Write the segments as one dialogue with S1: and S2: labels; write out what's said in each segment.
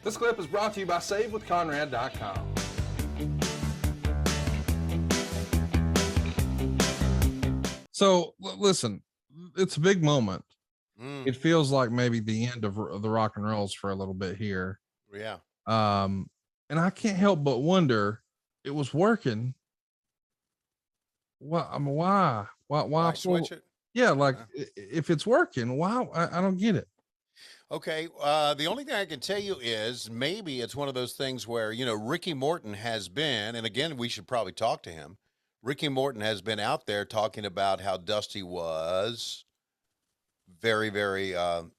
S1: This clip is brought to you by SaveWithConrad.com.
S2: So listen, it's a big moment. It feels like maybe the end of the rock and rolls for a little bit here.
S3: Yeah.
S2: And I can't help but wonder, it was working. Well, I mean, why
S3: switch it?
S2: Yeah, like if it's working, why? I don't get it.
S3: Okay. The only thing I can tell you is maybe it's one of those things where, Ricky Morton has been, and again, we should probably talk to him. Ricky Morton has been out there talking about how Dusty was very, very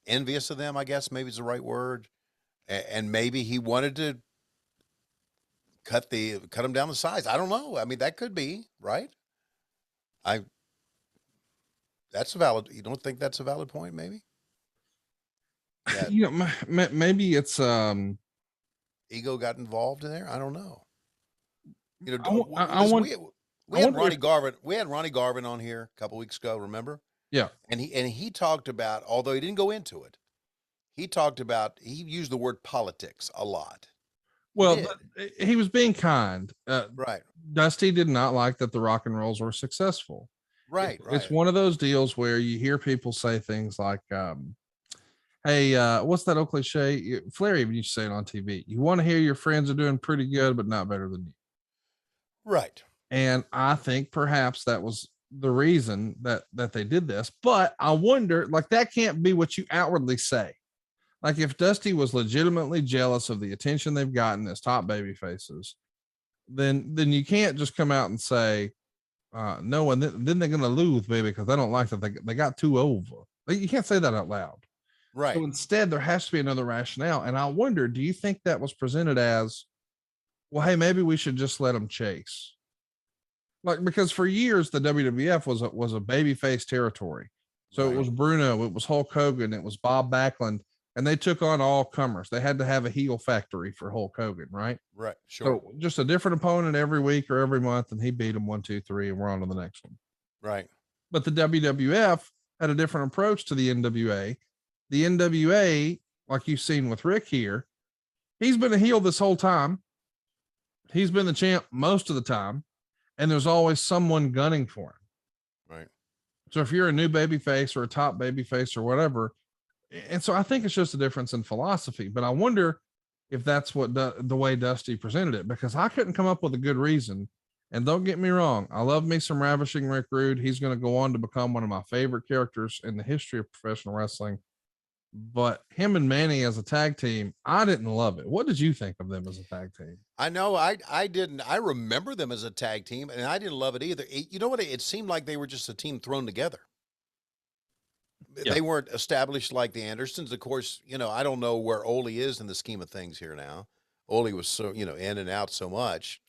S3: envious of them, I guess maybe is the right word. And maybe he wanted to cut him down the size. I don't know. I mean, that could be, right? That's a valid, you don't think that's a valid point, maybe?
S2: Yeah. Maybe it's
S3: ego got involved in there. I don't know. We had Ronnie Garvin on here a couple weeks ago, remember?
S2: Yeah.
S3: And he talked about, although he didn't go into it, he used the word politics a lot.
S2: Well, he was being kind.
S3: Right.
S2: Dusty did not like that the rock and rolls were successful.
S3: Right.
S2: It's one of those deals where you hear people say things like, hey, what's that old cliche? Flair even used to say it on TV. You want to hear your friends are doing pretty good, but not better than you.
S3: Right.
S2: And I think perhaps that was the reason that they did this. But I wonder, like, that can't be what you outwardly say. Like, if Dusty was legitimately jealous of the attention they've gotten as top baby faces, then you can't just come out and say, no, and then they're going to lose, baby, because they don't like that they got too over. You can't say that out loud.
S3: Right.
S2: So instead, there has to be another rationale. And I wonder, do you think that was presented as, well, hey, maybe we should just let them chase? Like, because for years, the WWF was a babyface territory. So It was Bruno, it was Hulk Hogan, it was Bob Backlund, and they took on all comers. They had to have a heel factory for Hulk Hogan, right?
S3: Right. Sure.
S2: So just a different opponent every week or every month, and he beat them 1, 2, 3, and we're on to the next one.
S3: Right.
S2: But the WWF had a different approach to the NWA. The NWA, like you've seen with Rick here, he's been a heel this whole time. He's been the champ most of the time, and there's always someone gunning for him.
S3: Right.
S2: So if you're a new baby face or a top baby face or whatever, and so I think it's just a difference in philosophy, but I wonder if that's what the way Dusty presented it, because I couldn't come up with a good reason. And don't get me wrong, I love me some Ravishing Rick Rude. He's going to go on to become one of my favorite characters in the history of professional wrestling. But him and Manny as a tag team, I didn't love it. What did you think of them as a tag team?
S3: I know I didn't. I remember them as a tag team, and I didn't love it either. You know what? It seemed like they were just a team thrown together. Yeah. They weren't established like the Andersons. Of course, I don't know where Ole is in the scheme of things here now. Ole was so, in and out so much.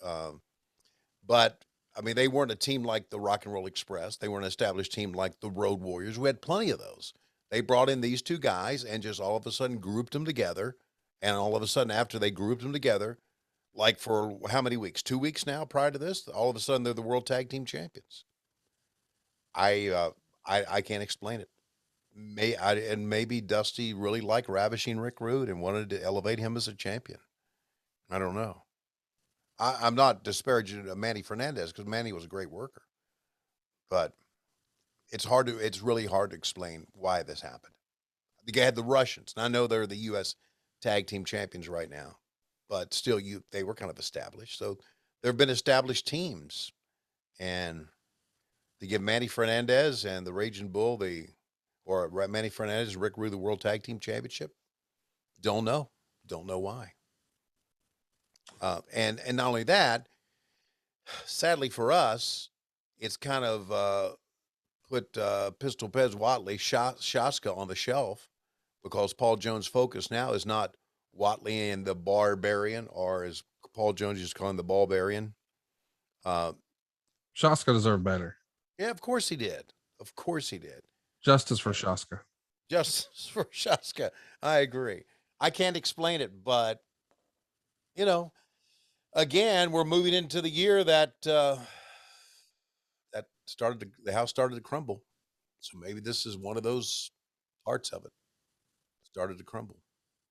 S3: But I mean, they weren't a team like the Rock and Roll Express. They weren't an established team like the Road Warriors. We had plenty of those. They brought in these two guys and just all of a sudden grouped them together. And all of a sudden, after they grouped them together, like for how many weeks? 2 weeks now prior to this, all of a sudden they're the World Tag Team Champions. I can't explain it. Maybe Dusty really liked Ravishing Rick Rude and wanted to elevate him as a champion. I don't know. I'm not disparaging Manny Fernandez because Manny was a great worker, but it's really hard to explain why this happened. The guy had the Russians, and I know they're the U.S. Tag Team Champions right now, but still, they were kind of established. So there have been established teams, and to give Manny Fernandez and the Raging Bull Manny Fernandez, Rick Rude, the World Tag Team Championship, don't know why. And not only that, sadly for us, it's kind of put Pistol Pez Watley, Shaska on the shelf, because Paul Jones' focus now is not Watley and the Barbarian, or as Paul Jones used to call him, the Ballbarian.
S2: Shaska deserved better.
S3: Yeah, of course he did. Of course he did.
S2: Justice for Shaska.
S3: Justice for Shaska. I agree. I can't explain it, but again, we're moving into the year that the house started to crumble. So maybe this is one of those parts of it. Started to crumble.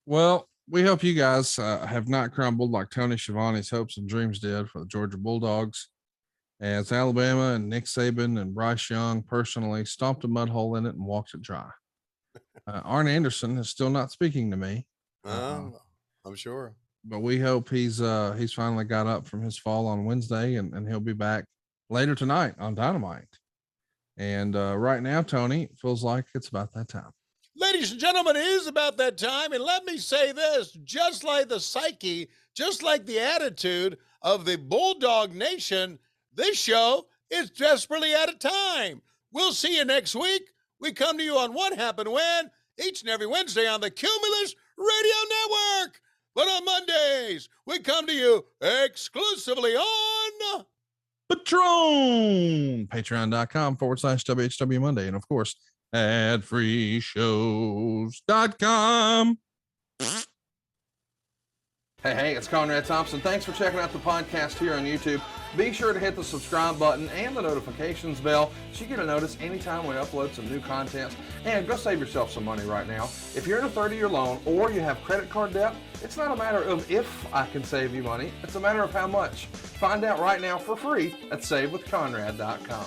S2: Well, we hope you guys have not crumbled like Tony Schiavone's hopes and dreams did for the Georgia Bulldogs, as Alabama and Nick Saban and Bryce Young personally stomped a mud hole in it and walked it dry. Arn Anderson is still not speaking to me.
S3: I'm sure.
S2: But we hope he's finally got up from his fall on Wednesday and he'll be back later tonight on Dynamite. And right now, Tony, it feels like it's about that time.
S3: Ladies and gentlemen, it is about that time. And let me say this, just like the psyche, just like the attitude of the Bulldog Nation, this show is desperately out of time. We'll see you next week. We come to you on What Happened When, each and every Wednesday on the Cumulus Radio Network. But on Mondays, we come to you exclusively on
S2: Patreon, patreon.com/WHW Monday. And of course, adfreeshows.com.
S1: Hey, it's Conrad Thompson. Thanks for checking out the podcast here on YouTube. Be sure to hit the subscribe button and the notifications bell so you get a notice anytime we upload some new content. And go save yourself some money right now. If you're in a 30-year loan or you have credit card debt, it's not a matter of if I can save you money. It's a matter of how much. Find out right now for free at SaveWithConrad.com.